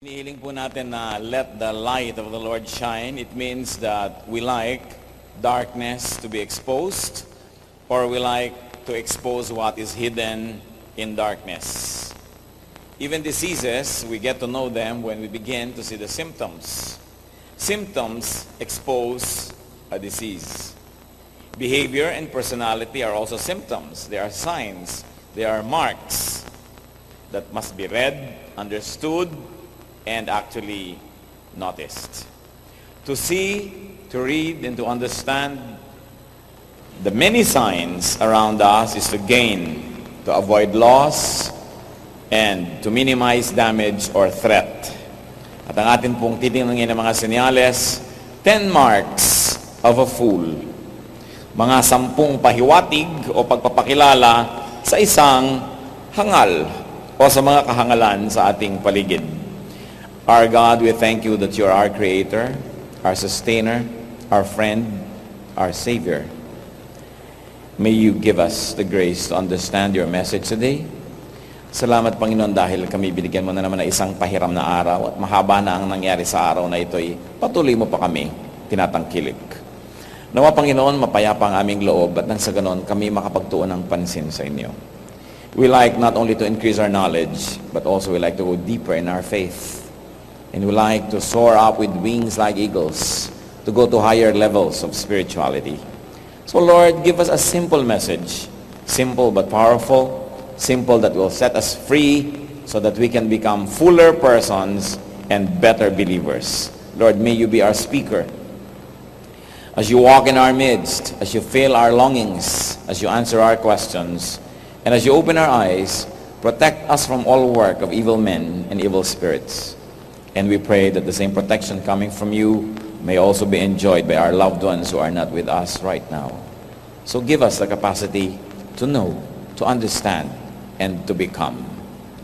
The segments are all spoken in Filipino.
Hinihiling po natin na let the light of the Lord shine. It means that we like darkness to be exposed, or we like to expose what is hidden in darkness. Even diseases, we get to know them when we begin to see the symptoms. Symptoms expose a disease. Behavior and personality are also symptoms. They are signs. They are marks that must be read, understood, and actually noticed. To see, to read, and to understand the many signs around us is to gain, to avoid loss, and to minimize damage or threat. At ang atin pong titingnan ng mga senyales, 10 marks of a fool. Mga 10 pahiwatig o pagpapakilala sa isang hangal o sa mga kahangalan sa ating paligid. Our God, we thank you that you are our Creator, our Sustainer, our Friend, our Savior. May you give us the grace to understand your message today. Salamat, Panginoon, dahil kami binigyan mo na naman ng isang pahiram na araw at mahaba na ang nangyari sa araw na ito'y patuloy mo pa kami tinatangkilik. Nawa, Panginoon, mapayapa ang aming loob at nang sa ganon kami makapagtuon ng pansin sa inyo. We like not only to increase our knowledge, but also we like to go deeper in our faith. And we like to soar up with wings like eagles, to go to higher levels of spirituality. So Lord, give us a simple message, simple but powerful, simple that will set us free so that we can become fuller persons and better believers. Lord, may you be our speaker. As you walk in our midst, as you fill our longings, as you answer our questions, and as you open our eyes, protect us from all work of evil men and evil spirits. And we pray that the same protection coming from you may also be enjoyed by our loved ones who are not with us right now. So give us the capacity to know, to understand, and to become.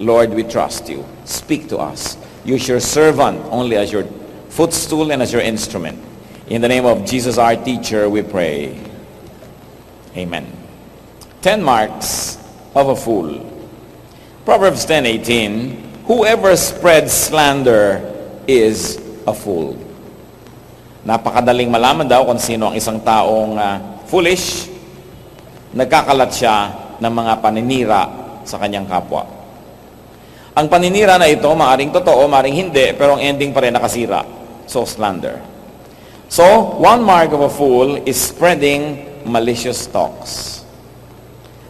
Lord, we trust you. Speak to us. Use your servant only as your footstool and as your instrument. In the name of Jesus, our teacher, we pray. Amen. 10 marks of a fool. Proverbs 10:18. Whoever spreads slander is a fool. Napakadaling malaman daw kung sino ang isang taong foolish. Nagkakalat siya ng mga paninira sa kanyang kapwa. Ang paninira na ito, maaring totoo, maaring hindi, pero ang ending pa rin nakasira. So, slander. So, one mark of a fool is spreading malicious talks.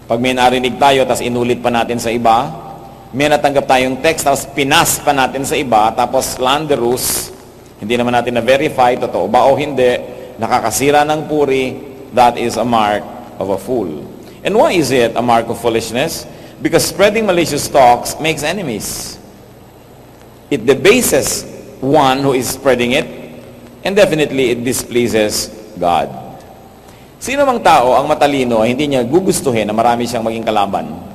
Pag may narinig tayo, tas inulit pa natin sa iba, may natanggap tayong text, tapos pinas pa natin sa iba, tapos slanderous, hindi naman natin na-verify, totoo ba o hindi, nakakasira ng puri, that is a mark of a fool. And why is it a mark of foolishness? Because spreading malicious talks makes enemies. It debases one who is spreading it, and definitely it displeases God. Sino mang tao ang matalino, hindi niya gugustuhin na marami siyang maging kalaban.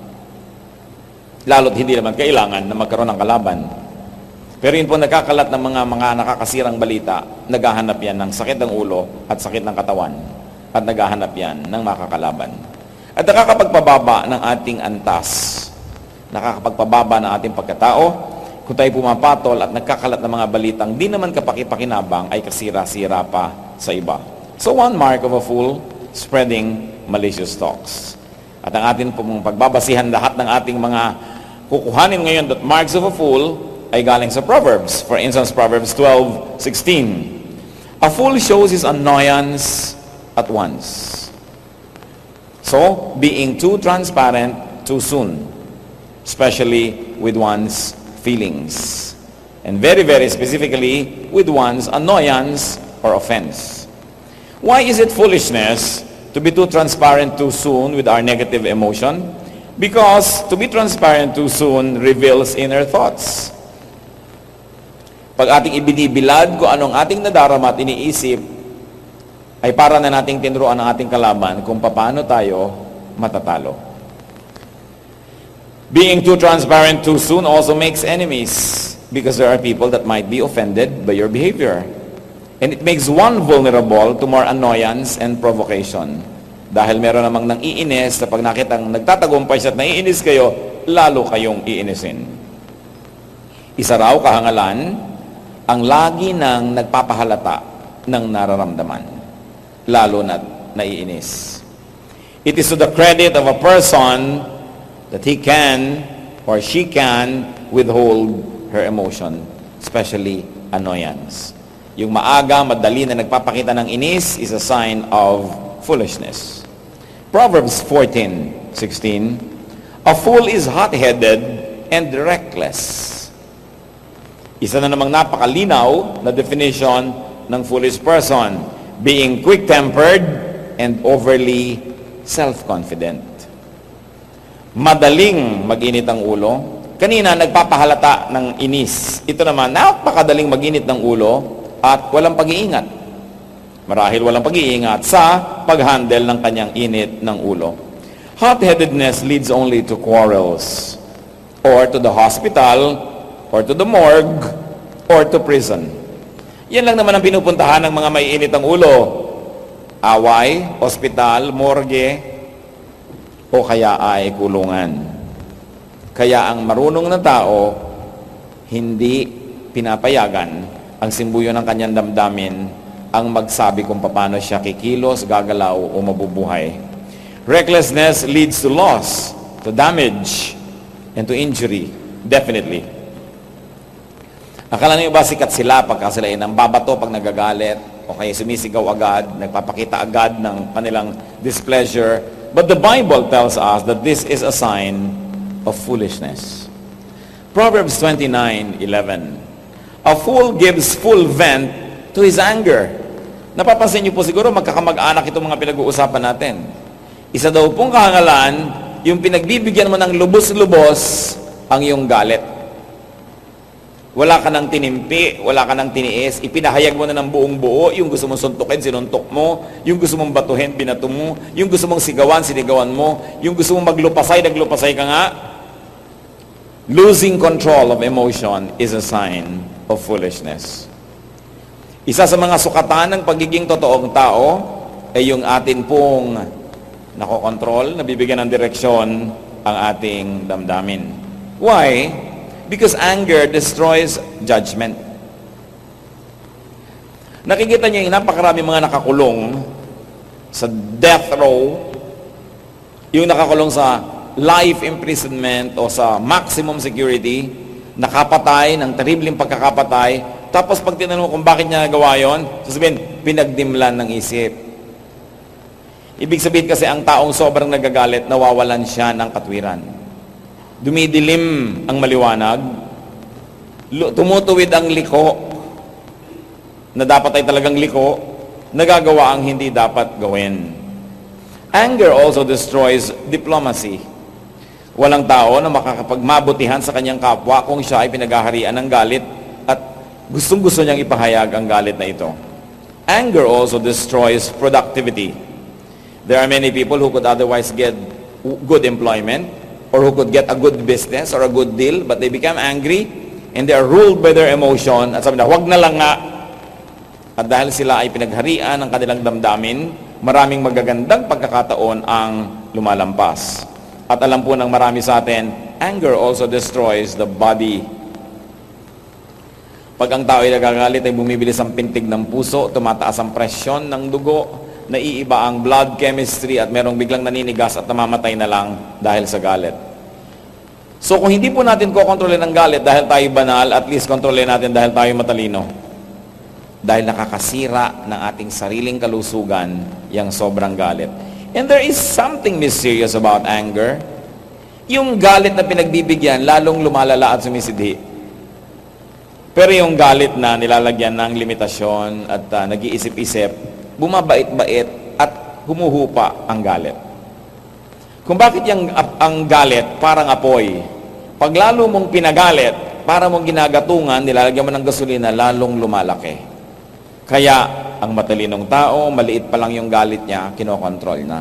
Lalo't hindi naman kailangan na magkaroon ng kalaban. Pero yun po nagkakalat ng mga nakakasirang balita, naghahanap yan ng sakit ng ulo at sakit ng katawan. At naghahanap yan ng makakalaban. At nakakapagpababa ng ating antas. Nakakapagpababa ng ating pagkatao. Kung tayo pumapatol at nagkakalat ng mga balitang di naman kapakipakinabang ay kasira-sira pa sa iba. So one mark of a fool, spreading malicious talks. At ang atin pong pagbabasihan lahat ng ating mga kukuhanin ngayon that marks of a fool ay galing sa Proverbs. For instance, Proverbs 12:16. A fool shows his annoyance at once. So, being too transparent too soon, especially with one's feelings. And very, very specifically with one's annoyance or offense. Why is it foolishness to be too transparent too soon with our negative emotion? Because to be transparent too soon reveals inner thoughts. Pag ating ibinibilad kung anong ating nadarama at iniisip, ay para na nating tinuruan ang ating kalaban kung paano tayo matatalo. Being too transparent too soon also makes enemies because there are people that might be offended by your behavior. And it makes one vulnerable to more annoyance and provocation. Dahil meron namang nang iinis na pag nakitang nagtatagumpay siya at naiinis kayo, lalo kayong iinisin. Isa raw kahangalan ang lagi nang nagpapahalata ng nararamdaman, lalo na't naiinis. It is to the credit of a person that he can or she can withhold her emotion, especially annoyance. Yung maaga, madali na nagpapakita ng inis is a sign of foolishness. Proverbs 14:16, a fool is hot-headed and reckless. Isa na namang napakalinaw na definition ng foolish person, being quick-tempered and overly self-confident. Madaling mag-init ang ulo. Kanina, nagpapahalata ng inis. Ito naman, napakadaling mag-init ng ulo at walang pag-iingat. Marahil walang pag-iingat sa pag-handle ng kanyang init ng ulo. Hot-headedness leads only to quarrels, or to the hospital, or to the morgue, or to prison. Yan lang naman ang pinupuntahan ng mga may init ang ulo. Away, ospital, morgue, o kaya ay kulungan. Kaya ang marunong na tao, hindi pinapayagan ang simbuyo ng kanyang damdamin ang magsabi kung paano siya kikilos, gagalaw, o mabubuhay. Recklessness leads to loss, to damage, and to injury. Definitely. Akala niyo ba sikat sila pagka sila ay nambabato pag nagagalit, o kaya sumisigaw agad, nagpapakita agad ng kanilang displeasure. But the Bible tells us that this is a sign of foolishness. Proverbs 29:11. A fool gives full vent to his anger. Napapansin niyo po siguro, magkakamag-anak itong mga pinag-uusapan natin. Isa daw pong kahangalan, yung pinagbibigyan mo ng lubos-lubos ang iyong galit. Wala ka nang tinimpi, wala ka nang tiniis, ipinahayag mo na ng buong buo, yung gusto mong suntukin, sinuntok mo, yung gusto mong batuhin, binato mo, yung gusto mong sigawan, sinigawan mo, yung gusto mong maglupasay, naglupasay ka nga. Losing control of emotion is a sign of foolishness. Isa sa mga sukatan ng pagiging totoong tao ay yung atin pong nakokontrol, nabibigyan ng direksyon ang ating damdamin. Why? Because anger destroys judgment. Nakikita niyo yung napakarami mga nakakulong sa death row, yung nakakulong sa life imprisonment o sa maximum security, nakapatay ng terribleng pagkakapatay. Tapos pag tinanong kung bakit niya nagawa yun, sasabihin, pinagdimlan ng isip. Ibig sabihin kasi ang taong sobrang nagagalit, nawawalan siya ng katwiran. Dumidilim ang maliwanag, tumutuwid ang liko, na dapat ay talagang liko, nagagawa ang hindi dapat gawin. Anger also destroys diplomacy. Walang tao na makakapagmabutihan sa kanyang kapwa kung siya ay pinaghaharian ng galit at gustong-gusto niyang ipahayag ang galit na ito. Anger also destroys productivity. There are many people who could otherwise get good employment or who could get a good business or a good deal, but they become angry and they are ruled by their emotion at sabi na, wag na lang nga. At dahil sila ay pinagharian ng kanilang damdamin, maraming magagandang pagkakataon ang lumalampas. At alam po ng marami sa atin, anger also destroys the body. Pag ang tao ay nagagalit, ay bumibilis ang pintig ng puso, tumataas ang presyon ng dugo, naiiba ang blood chemistry at merong biglang naninigas at namamatay na lang dahil sa galit. So kung hindi po natin kokontrolin ang galit dahil tayo banal, at least kontrolin natin dahil tayo matalino. Dahil nakakasira ng ating sariling kalusugan yung sobrang galit. And there is something mysterious about anger. Yung galit na pinagbibigyan, lalong lumalala at sumisidhi. Pero yung galit na nilalagyan ng limitasyon at nag-iisip-isip, bumabait-bait at humuhupa ang galit. Kung bakit ang galit parang apoy, pag lalo mong pinagalit, para mong ginagatungan, nilalagyan mo ng gasolina, lalong lumalaki. Kaya, ang matalinong tao, maliit pa lang yung galit niya, kinokontrol na.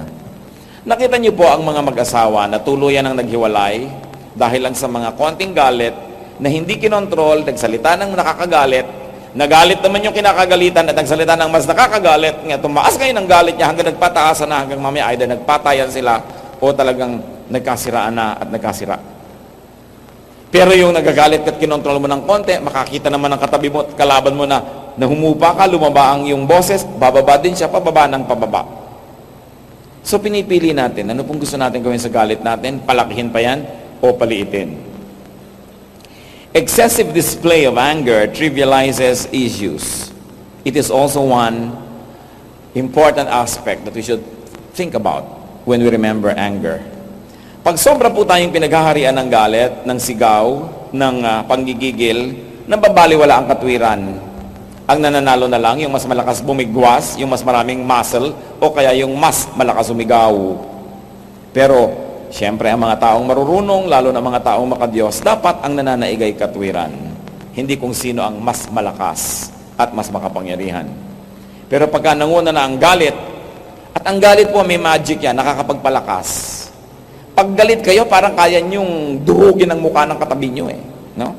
Nakita niyo po ang mga mag-asawa na tuluyan ang naghiwalay dahil lang sa mga konting galit na hindi kinontrol, nagsalita ng nakakagalit, nagalit naman yung kinakagalitan at nagsalita ng mas nakakagalit, nga tumaas kayo ng galit niya hanggang nagpataasan na, hanggang mamaya either nagpatayan sila o talagang nagkasiraan na at nagkasira. Pero yung nagagalit at kinontrol mo ng konti, makakita naman ng katabi mo at kalaban mo na humupa ka, lumaba ang yung boses, bababa din siya, pababa ng pababa. So pinipili natin, ano pong gusto natin gawin sa galit natin? Palakihin pa yan o paliitin? Excessive display of anger trivializes issues. It is also one important aspect that we should think about when we remember anger. Pag sobra po tayong pinaghaharian ng galit, ng sigaw, ng panggigigil, nababaliwala ang katwiran. Ang nananalo na lang, yung mas malakas bumigwas, yung mas maraming muscle, o kaya yung mas malakas umigaw. Pero, siyempre, ang mga taong marurunong, lalo na mga taong makadiyos, dapat ang nananaig ay katwiran. Hindi kung sino ang mas malakas at mas makapangyarihan. Pero pagka nanguna na ang galit, at ang galit po may magic yan, nakakapagpalakas. Pag galit kayo, parang kaya niyong durugin ang mukha ng katabi niyo no?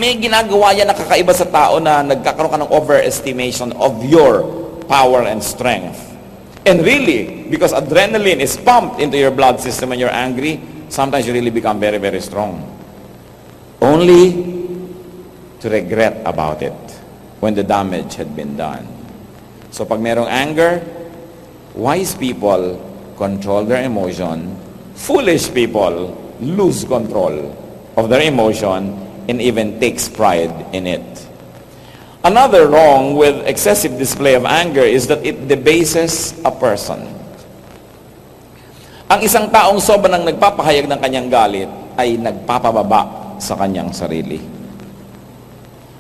May ginagawa yan nakakaiba sa tao na nagkakaroon ka ng overestimation of your power and strength. And really, because adrenaline is pumped into your blood system when you're angry, sometimes you really become very, very strong. Only to regret about it when the damage had been done. So pag merong anger, wise people control their emotion. Foolish people lose control of their emotion and even takes pride in it. Another wrong with excessive display of anger is that it debases a person. Ang isang taong sobrang nagpapahayag ng kanyang galit ay nagpapababa sa kanyang sarili.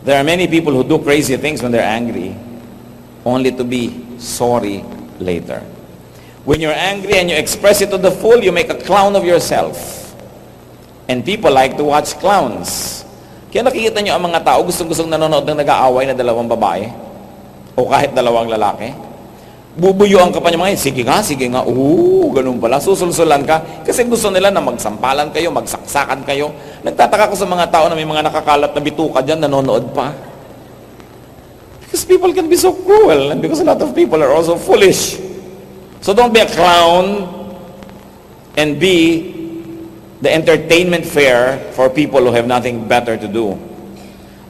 There are many people who do crazy things when they're angry only to be sorry later. When you're angry and you express it to the full, you make a clown of yourself. And people like to watch clowns. Kaya nakikita nyo ang mga tao, gustong-gustong nanonood ng nag-aaway na dalawang babae o kahit dalawang lalaki. Bubuyuan ka pa niya mga, sige nga, ganun pala, susulsulan ka. Kasi gusto nila na magsampalan kayo, magsaksakan kayo. Nagtataka ko sa mga tao na may mga nakakalat na bituka dyan, nanonood pa. Because people can be so cruel and because a lot of people are also foolish. So don't be a clown and be the entertainment fair for people who have nothing better to do.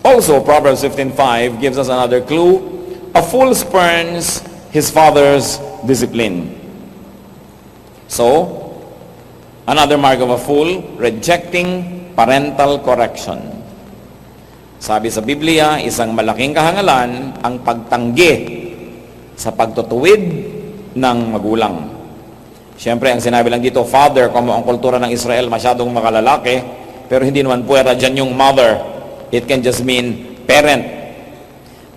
Also, Proverbs 15:5 gives us another clue. A fool spurns his father's discipline. So, another mark of a fool, rejecting parental correction. Sabi sa Biblia, isang malaking kahangalan ang pagtanggi sa pagtutuwid ng magulang. Siyempre, ang sinabi lang dito, father, kung ang kultura ng Israel masyadong makalalaki, pero hindi naman puwera dyan yung mother. It can just mean parent.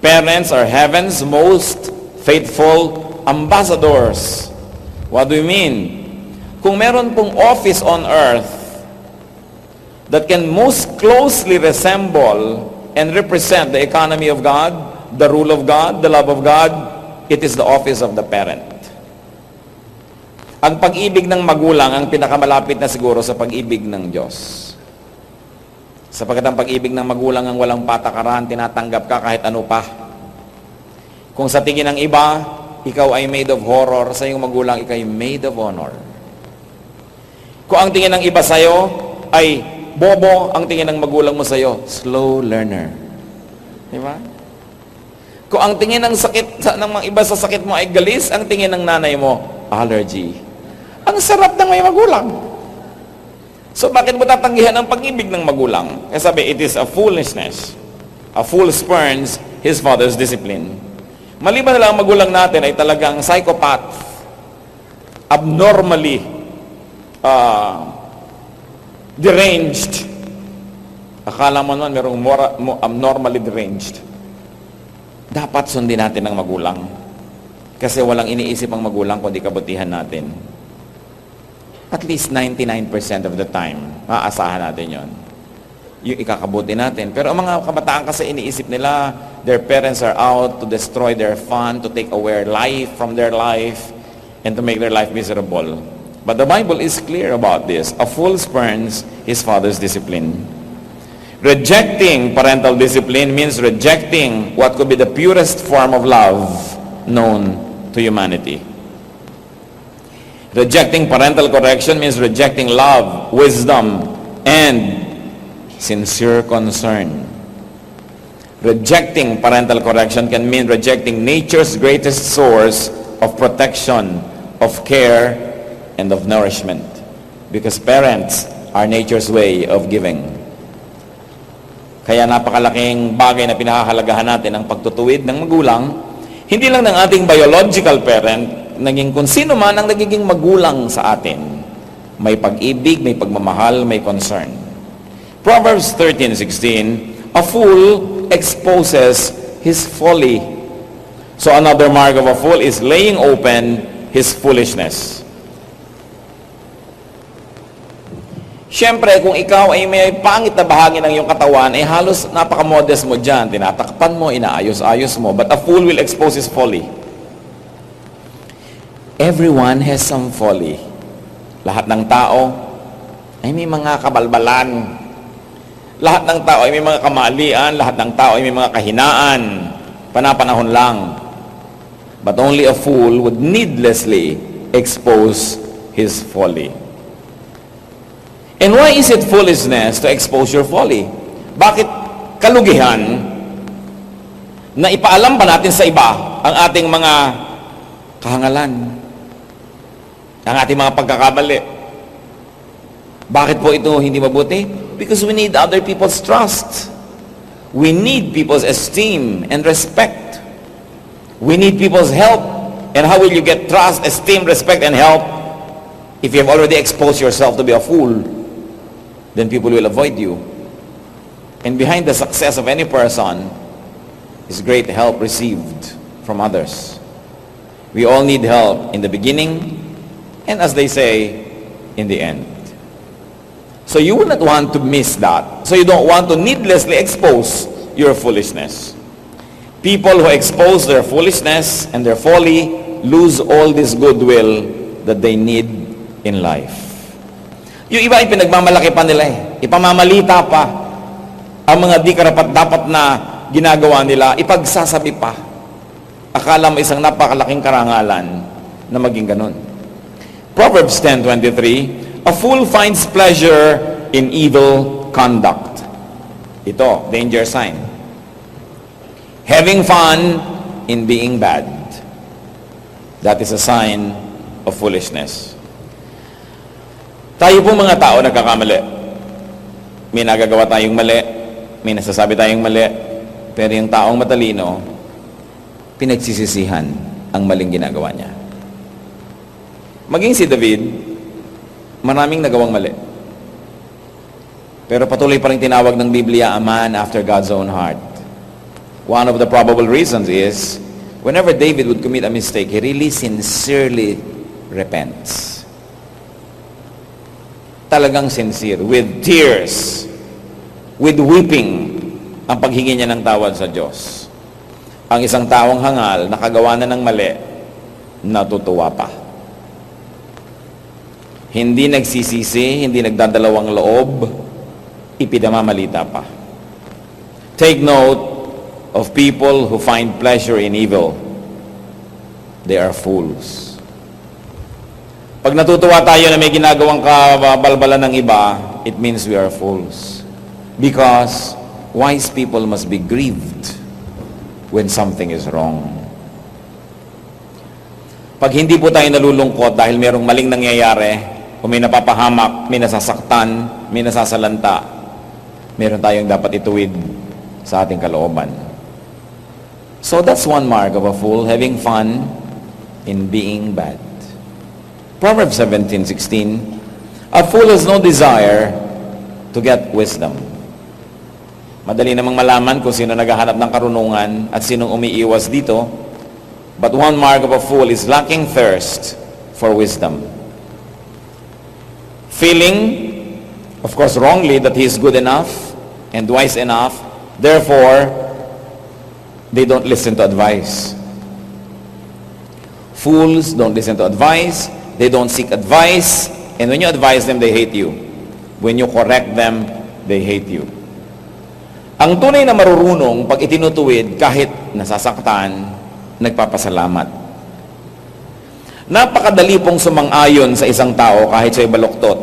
Parents are heaven's most faithful ambassadors. What do you mean? Kung meron pong office on earth that can most closely resemble and represent the economy of God, the rule of God, the love of God, it is the office of the parent. Ang pag-ibig ng magulang ang pinakamalapit na siguro sa pag-ibig ng Diyos. Sapagkat ang pag-ibig ng magulang ang walang patakaran, tinatanggap ka kahit ano pa. Kung sa tingin ng iba, ikaw ay made of horror, sa iyong magulang, ikaw ay made of honor. Kung ang tingin ng iba sa'yo ay bobo, ang tingin ng magulang mo sa'yo, slow learner. Di ba? Kung ang tingin ng sakit ng mga iba sa sakit mo ay galis, ang tingin ng nanay mo, allergy. Ang sarap ng may magulang. So bakit mo tatanggihan ang pag-ibig ng magulang? Kasi sabi, it is a foolishness. A fool spurns his father's discipline. Maliban na lang ang magulang natin ay talagang psychopath, abnormally deranged. Akala mo naman merong abnormally deranged. Dapat sundin natin ang magulang. Kasi walang iniisip ang magulang kundi kabutihan natin. At least 99% of the time, maaasahan natin yon. Yung ikakabuti natin. Pero ang mga kabataan kasi iniisip nila, their parents are out to destroy their fun, to take away life from their life, and to make their life miserable. But the Bible is clear about this. A fool spurns his father's discipline. Rejecting parental discipline means rejecting what could be the purest form of love known to humanity. Rejecting parental correction means rejecting love, wisdom, and sincere concern. Rejecting parental correction can mean rejecting nature's greatest source of protection, of care, and of nourishment. Because parents are nature's way of giving. Kaya napakalaking bagay na pinakahalagahan natin ang pagtutuwid ng magulang, hindi lang ng ating biological parent, naging kung sino man ang nagiging magulang sa atin. May pag-ibig, may pagmamahal, may concern. Proverbs 13:16, a fool exposes his folly. So another mark of a fool is laying open his foolishness. Siyempre, kung ikaw ay may pangit na bahagi ng iyong katawan, ay halos napakamodest mo dyan. Tinatakpan mo, inaayos-ayos mo. But a fool will expose his folly. Everyone has some folly. Lahat ng tao ay may mga kabalbalan. Lahat ng tao ay may mga kamalian. Lahat ng tao ay may mga kahinaan. Panapanahon lang. But only a fool would needlessly expose his folly. And why is it foolishness to expose your folly? Bakit kalugihan na ipaalam pa natin sa iba ang ating mga kahangalan, ang ating mga pagkakamali? Bakit po ito hindi mabuti? Because we need other people's trust. We need people's esteem and respect. We need people's help. And how will you get trust, esteem, respect, and help if you have already exposed yourself to be a fool? Then people will avoid you. And behind the success of any person is great help received from others. We all need help in the beginning and, as they say, in the end. So you will not want to miss that. So you don't want to needlessly expose your foolishness. People who expose their foolishness and their folly lose all this goodwill that they need in life. Yung iba ay pinagmamalaki pa nila eh. Ipamamalita pa ang mga di karapat-dapat na ginagawa nila. Ipagsasabi pa. Akala mo isang napakalaking karangalan na maging ganun. Proverbs 10:23, a fool finds pleasure in evil conduct. Ito, danger sign. Having fun in being bad. That is a sign of foolishness. Tayo po mga tao nagkakamali. May nagagawa tayong mali, may nasasabi tayong mali, pero yung taong matalino, pinagsisisihan ang maling ginagawa niya. Maging si David, maraming nagawang mali. Pero patuloy pa rin tinawag ng Biblia a man after God's own heart. One of the probable reasons is, whenever David would commit a mistake, he really sincerely repents. Talagang sincere, with tears, with weeping, ang paghingi niya ng tawad sa Diyos. Ang isang taong hangal, nakagawa na ng mali, natutuwa pa. Hindi nagsisisi, hindi nagdadalawang loob, ipinamamalita pa. Take note of people who find pleasure in evil. They are fools. Pag natutuwa tayo na may ginagawang kabalbalan ng iba, it means we are fools. Because wise people must be grieved when something is wrong. Pag hindi po tayo nalulungkot dahil mayroong maling nangyayari, o may napapahamak, may nasasaktan, may nasasalanta, meron tayong dapat ituwid sa ating kalooban. So that's one mark of a fool, having fun in being bad. Proverbs 17:16, a fool has no desire to get wisdom. Madali namang malaman kung sino naghahanap ng karunungan at sinong umiiwas dito. But one mark of a fool is lacking thirst for wisdom. Feeling, of course wrongly, that he is good enough and wise enough, therefore, they don't listen to advice. Fools don't listen to advice. They don't seek advice, and when you advise them, they hate you. When you correct them, they hate you. Ang tunay na marurunong, pag itinutuwid, kahit nasasaktan, nagpapasalamat. Napakadali pong sumang-ayon sa isang tao kahit siya'y baluktot.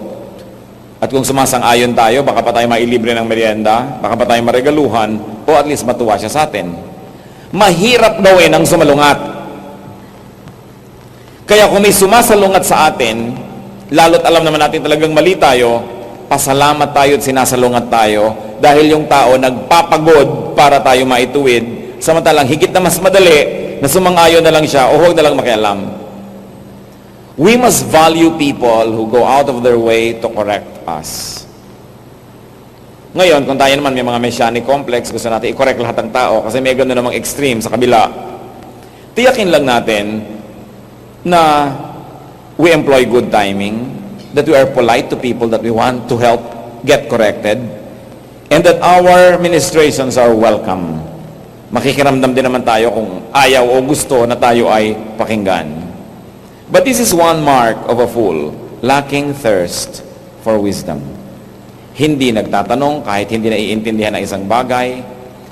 At kung sumasang-ayon tayo, baka pa tayo mailibre ng merienda, baka pa tayo maregaluhan, o at least matuwa siya sa atin. Mahirap gawin ang sumalungat. Kaya kung may sumasalungat sa atin, lalo't alam naman natin talagang mali tayo, pasalamat tayo at sinasalungat tayo dahil yung tao nagpapagod para tayo maituwid, samantalang higit na mas madali na sumang-ayon na lang siya o huwag na lang makialam. We must value people who go out of their way to correct us. Ngayon, kung tayo naman may mga messianic complex, gusto natin i-correct lahat ng tao kasi may gano'n namang extreme sa kabila, tiyakin lang natin na we employ good timing, that we are polite to people that we want to help get corrected, and that our ministrations are welcome. Makikiramdam din naman tayo kung ayaw o gusto na tayo ay pakinggan. But this is one mark of a fool, lacking thirst for wisdom. Hindi nagtatanong kahit hindi naiintindihan ang isang bagay,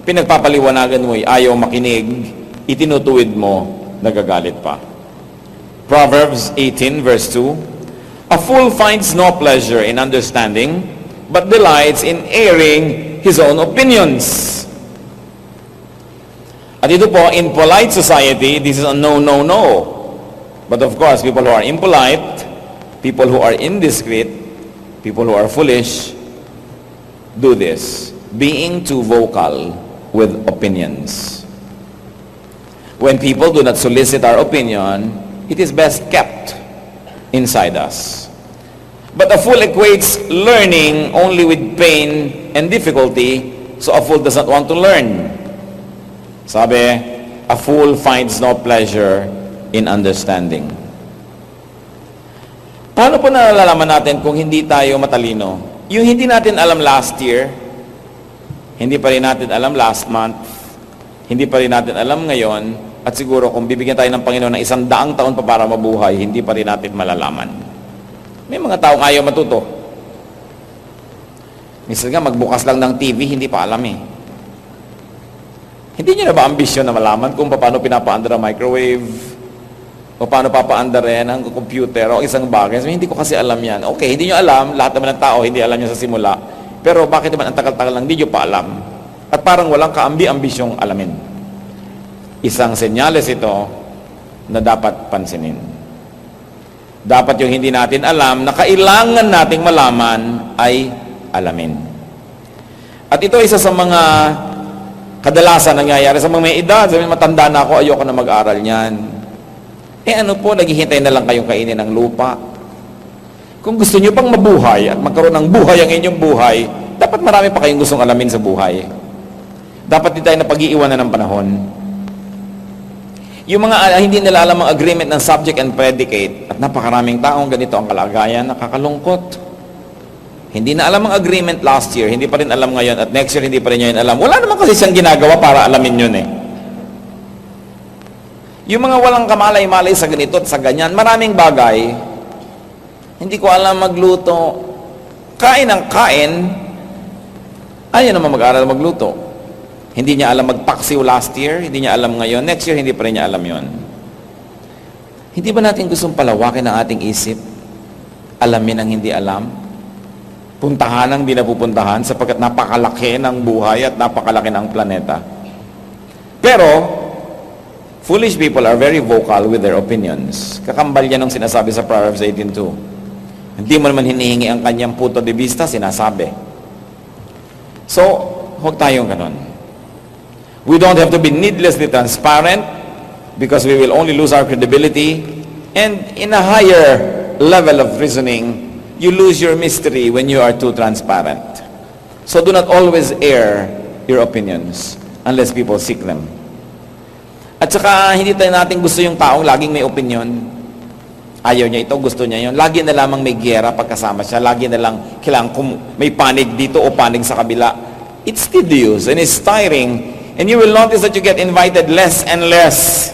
pinagpapaliwanagan mo ayaw makinig, itinutuwid mo, nagagalit pa. Proverbs 18 verse 2, a fool finds no pleasure in understanding, but delights in airing his own opinions. At ito po, in polite society, this is a no, no, no. But of course, people who are impolite, people who are indiscreet, people who are foolish, do this, being too vocal with opinions. When people do not solicit our opinion, it is best kept inside us. But a fool equates learning only with pain and difficulty, so a fool does not want to learn. Sabi, a fool finds no pleasure in understanding. Paano po nalalaman natin kung hindi tayo matalino? Yung hindi natin alam last year, hindi pa rin natin alam last month, hindi pa rin natin alam ngayon, at siguro kung bibigyan tayo ng Panginoon ng 100 taon pa para mabuhay, hindi pa rin natin malalaman. May mga taong ayaw matuto. Minsan nga, magbukas lang ng TV, hindi pa alam eh. Hindi nyo na ba ambisyon na malaman kung paano pinapaandar ang microwave, o paano papaandarin ang computer o isang bagay? So, hindi ko kasi alam yan. Okay, hindi nyo alam, lahat naman ng tao hindi alam yan sa simula. Pero bakit naman ang tagal-tagal lang, hindi nyo pa alam? At parang walang kaambi-ambisyong alamin. Isang senyales ito na dapat pansinin. Dapat yung hindi natin alam na kailangan nating malaman ay alamin. At ito isa sa mga kadalasan nangyayari sa mga may edad. Sabi, matanda na ako, ayoko na mag-aral niyan. Ano po, naghihintay na lang kayong kainin ng lupa. Kung gusto nyo pang mabuhay at magkaroon ng buhay ang inyong buhay, dapat marami pa kayong gustong alamin sa buhay. Dapat di tayo na pag-iiwanan ng panahon. Yung mga hindi nila alam ang agreement ng subject and predicate, at napakaraming taong ganito ang kalagayan, nakakalungkot. Hindi na alam ang agreement last year, hindi pa rin alam ngayon, at next year hindi pa rin yun alam. Wala naman kasi siyang ginagawa para alamin yun eh. Yung mga walang kamalay-malay sa ganito at sa ganyan, maraming bagay, hindi ko alam magluto. Kain ng kain, ayaw naman mag-aral magluto. Hindi niya alam magpaksiw last year, hindi niya alam ngayon, next year hindi pa rin niya alam yon. Hindi ba natin gustong palawakin ang ating isip? Alamin ang hindi alam? Puntahan ang di napupuntahan sapagkat napakalaki ng buhay at napakalaki ng planeta. Pero, foolish people are very vocal with their opinions. Kakambal yan ang sinasabi sa Proverbs 18:2. Hindi mo naman hinihingi ang kanyang punto de vista, sinasabi. So, huwag tayong ganun. We don't have to be needlessly transparent because we will only lose our credibility. And in a higher level of reasoning, you lose your mystery when you are too transparent. So do not always air your opinions unless people seek them. At saka, hindi tayo natin gusto yung taong laging may opinion. Ayaw niya ito, gusto niya yun. Lagi na lamang may giyera pagkasama siya. Lagi na lang kailangan may panig dito o panig sa kabila. It's tedious and it's tiring. And you will notice that you get invited less and less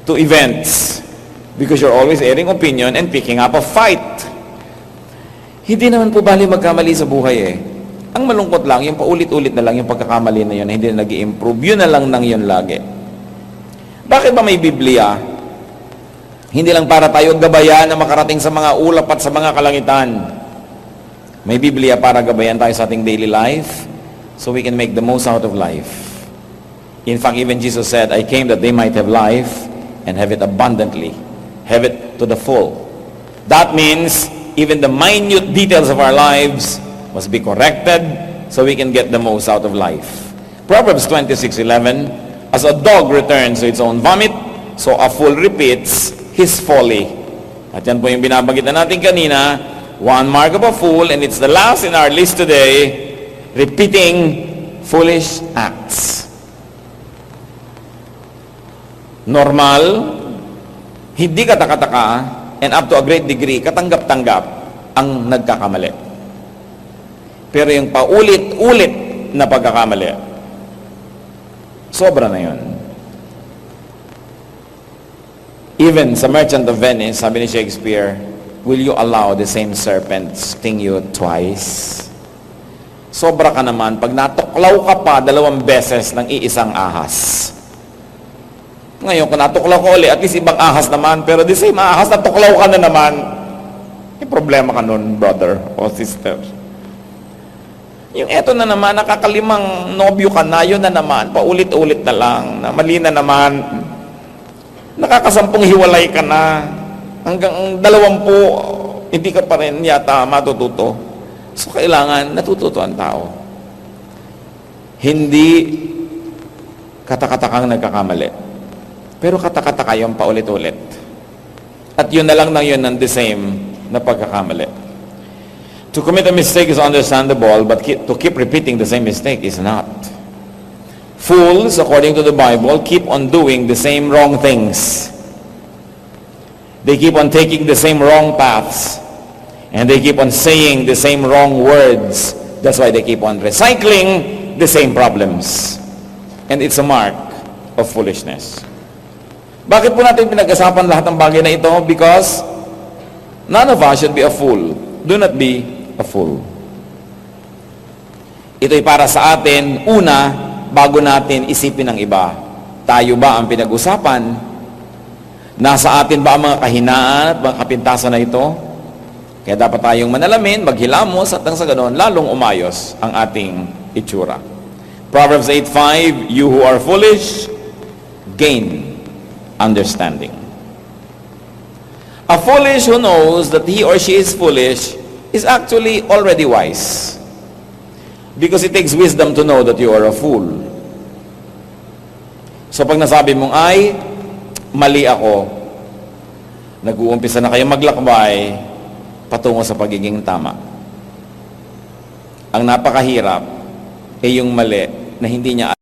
to events because you're always airing opinion and picking up a fight. Hindi naman po bali magkamali sa buhay eh. Ang malungkot lang, yung paulit-ulit na lang yung pagkakamali na yun, hindi na nag-i-improve. Yun na lang nang yun lagi. Bakit ba may Biblia? Hindi lang para tayo gabayan na makarating sa mga ulap at sa mga kalangitan. May Biblia para gabayan tayo sa ating daily life so we can make the most out of life. In fact, even Jesus said, I came that they might have life and have it abundantly, have it to the full. That means even the minute details of our lives must be corrected so we can get the most out of life. Proverbs 26:11, as a dog returns to its own vomit, so a fool repeats his folly. At yan po yung binabagit na natin kanina, one mark of a fool, and it's the last in our list today, repeating foolish acts. Normal, hindi kataka-taka, and up to a great degree, katanggap-tanggap ang nagkakamali. Pero yung paulit-ulit na pagkakamali, sobra na yun. Even sa Merchant of Venice, sabi ni Shakespeare, will you allow the same serpent sting you twice? Sobra ka naman pag natuklaw ka pa 2 beses ng iisang ahas. Ngayon, kung natuklaw ka uli, at least ibang ahas naman, pero the same ahas, natuklaw ka na naman. May problema ka nun, brother o sister. Yung eto na naman, nakakalimang nobyo ka na, yun na naman, paulit-ulit na lang, na mali na naman. Nakakasampung hiwalay ka na, hanggang 20, hindi ka pa rin yata matututo. So, kailangan natututo ang tao. Hindi katakatakang nagkakamali. Pero katakataka yung paulit-ulit. At yun na lang yun ng the same na pagkakamali. To commit a mistake is understandable, but to keep repeating the same mistake is not. Fools, according to the Bible, keep on doing the same wrong things. They keep on taking the same wrong paths. And they keep on saying the same wrong words. That's why they keep on recycling the same problems. And it's a mark of foolishness. Bakit po natin pinag-asapan lahat ng bagay na ito? Because none of us should be a fool. Do not be a fool. Ito'y para sa atin, una, bago natin isipin ng iba. Tayo ba ang pinag-usapan? Nasa atin ba ang mga kahinaan at mga kapintasan na ito? Kaya dapat tayong manalamin, maghilamos, at nang sa ganon, lalong umayos ang ating itsura. Proverbs 8:5, you who are foolish, gain understanding. A foolish who knows that he or she is foolish is actually already wise. Because it takes wisdom to know that you are a fool. So pag nasabi mong, ay, mali ako, nag-uumpisa na kayo maglakbay patungo sa pagiging tama. Ang napakahirap ay yung mali na hindi niya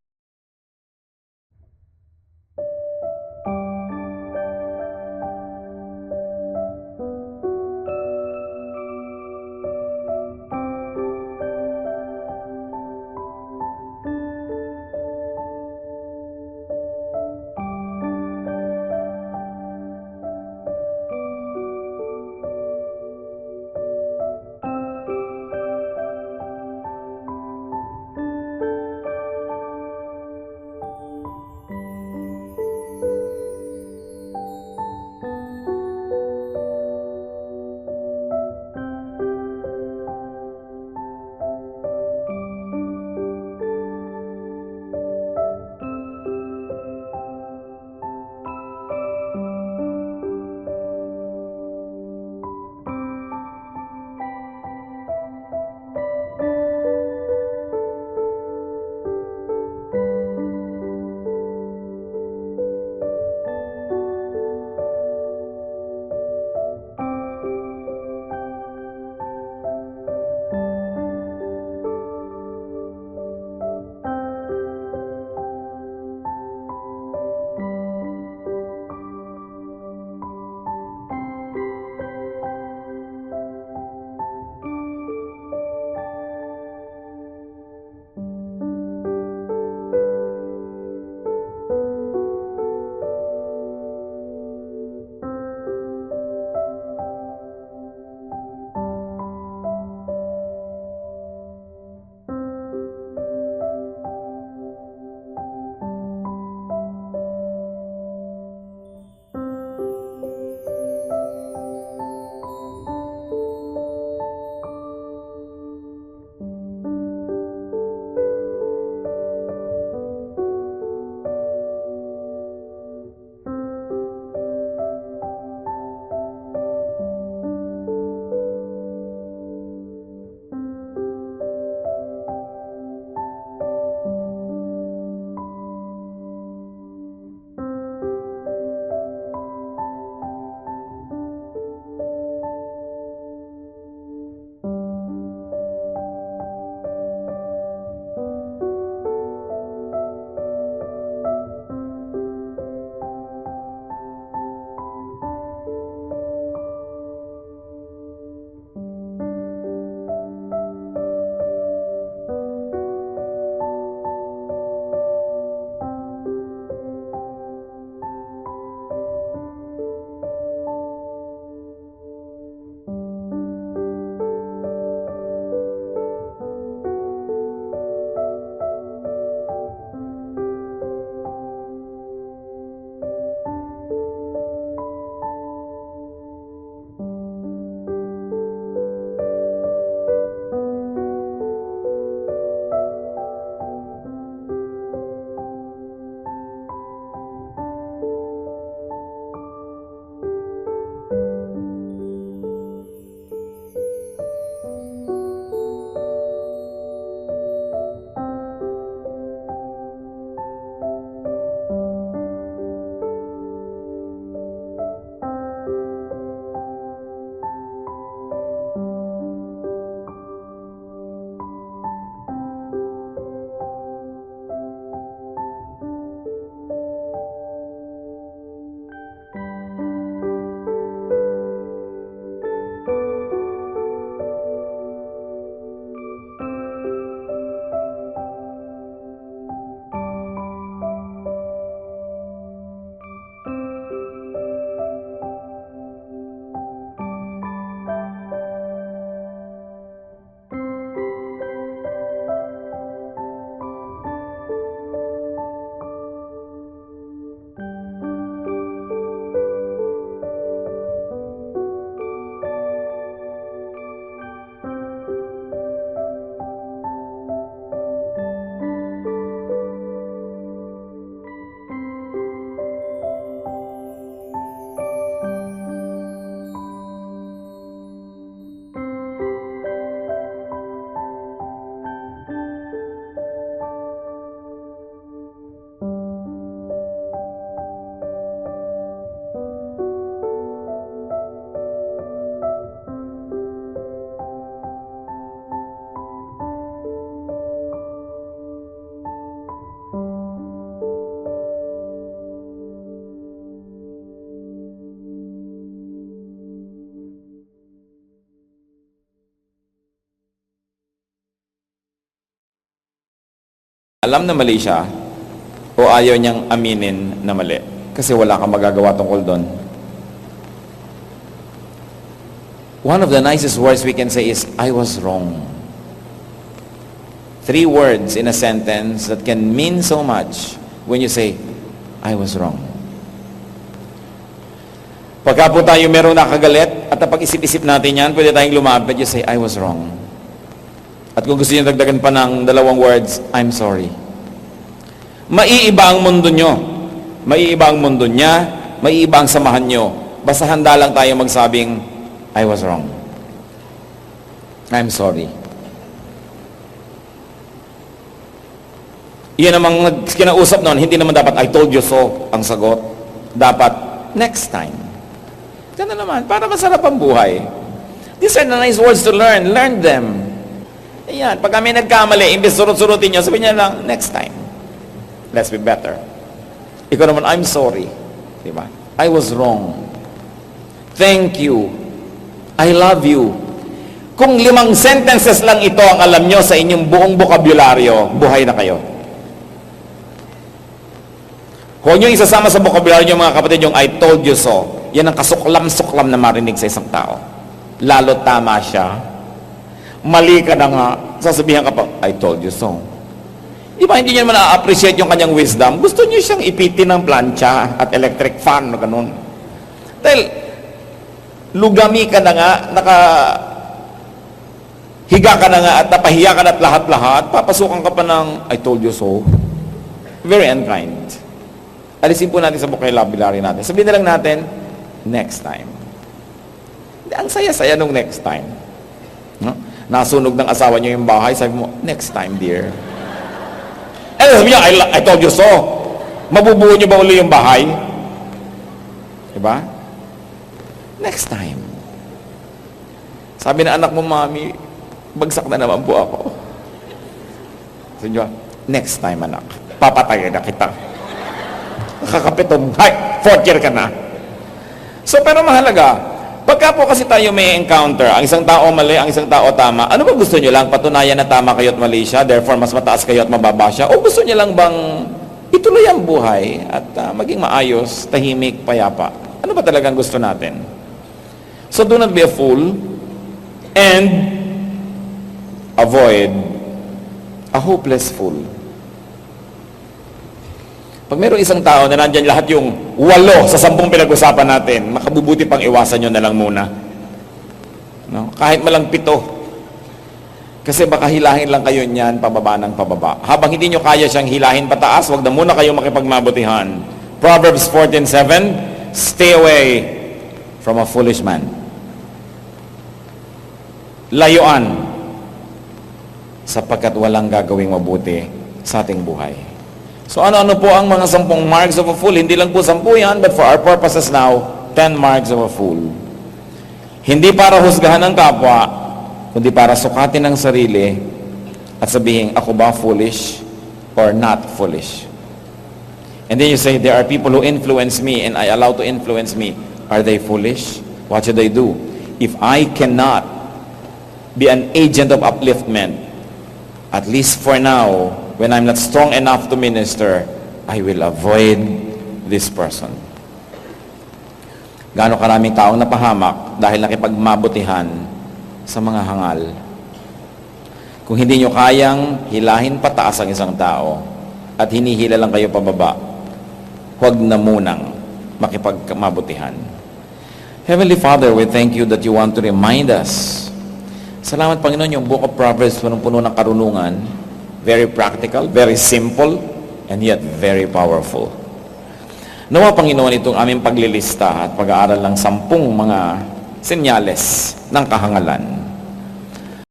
Alam na mali siya o ayaw niyang aminin na mali? Kasi wala kang magagawa tungkol doon. One of the nicest words we can say is, I was wrong. 3 words in a sentence that can mean so much when you say, I was wrong. Pagka po tayo merong nakagalit at napag-isip-isip natin yan, pwede tayong lumapit, you say, I was wrong. At kung gusto niyo dagdagan pa ng 2 words, I'm sorry. Maiiba ang mundo nyo. Maiiba ang mundo niya, maiiba ang samahan nyo. Basta handa lang tayo magsabing, I was wrong. I'm sorry. Yan namang kinausap noon, hindi naman dapat, I told you so, ang sagot. Dapat, next time. Ganun naman, para masarap ang buhay. These are the nice words to learn. Learn them. Ayan, pag kami nagkamali, imbes surut-surutin nyo, sabihin nyo lang, next time. Let's be better. Ikaw naman, I'm sorry. Diba? I was wrong. Thank you. I love you. Kung 5 sentences lang ito ang alam nyo sa inyong buong bokabularyo, buhay na kayo. Huwag nyo isasama sa bokabularyo nyo, mga kapatid, yung I told you so. Yan ang kasuklam-suklam na marinig sa isang tao. Lalo tama siya. Mali ka na nga, sasabihan ka pa, I told you so. Di ba, hindi nyo naman na-appreciate yung kanyang wisdom. Gusto nyo siyang ipitin ng plancha at electric fan, o ganun. Dahil, lugami ka na nga, higa ka na nga at napahiya ka na at lahat-lahat, papasukan ka pa ng, I told you so. Very unkind. Alisin po natin sa vocabulary natin. Sabihin na lang natin, next time. Ang saya-saya nung next time. No? Nasunog ng asawa niyo yung bahay, sabi mo, next time, dear. Eh, sabi niya, I told you so. Mabubuo niyo ba uli yung bahay? Diba? Next time. Sabi na anak mo, mami, bagsak na naman po ako. Sabi niya, next time, anak. Papatayin na kita. Kakapitong, hay, 4th year ka na. So, pero mahalaga, pagka po kasi tayo may encounter, ang isang tao mali, ang isang tao tama, ano ba gusto nyo lang? Patunayan na tama kayo at mali siya, therefore mas mataas kayo at mababa siya? O gusto nyo lang bang ituloy ang buhay at maging maayos, tahimik, payapa? Ano ba talagang gusto natin? So do not be a fool and avoid a hopeless fool. Pag mayroong isang tao na nandyan lahat yung 8 sa 10 pinag-usapan natin, makabubuti pang iwasan nyo na lang muna. No? Kahit malang 7. Kasi baka hilahin lang kayo niyan pababa ng pababa. Habang hindi nyo kaya siyang hilahin pataas, wag na muna kayo makipagmabutihan. Proverbs 14:7, stay away from a foolish man. Layuan sapagkat walang gagawing mabuti sa ating buhay. So ano-ano po ang mga 10 marks of a fool? Hindi lang po 10 yan, but for our purposes now, 10 marks of a fool. Hindi para husgahan ng kapwa, kundi para sukatin ang sarili at sabihin, ako ba foolish or not foolish? And then you say, there are people who influence me and I allow to influence me. Are they foolish? What should I do? If I cannot be an agent of upliftment, at least for now, when I'm not strong enough to minister, I will avoid this person. Gaano karaming taong napahamak dahil nakipagmabutihan sa mga hangal. Kung hindi nyo kayang hilahin pataas ang isang tao at hinihila lang kayo pababa, huwag na munang makipagmabutihan. Heavenly Father, we thank you that you want to remind us. Salamat, Panginoon, yung Book of Proverbs, punong-puno ng karunungan. Very practical, very simple, and yet very powerful. Nawa, Panginoon, itong aming paglilista at pag-aaral ng 10 mga senyales ng kahangalan.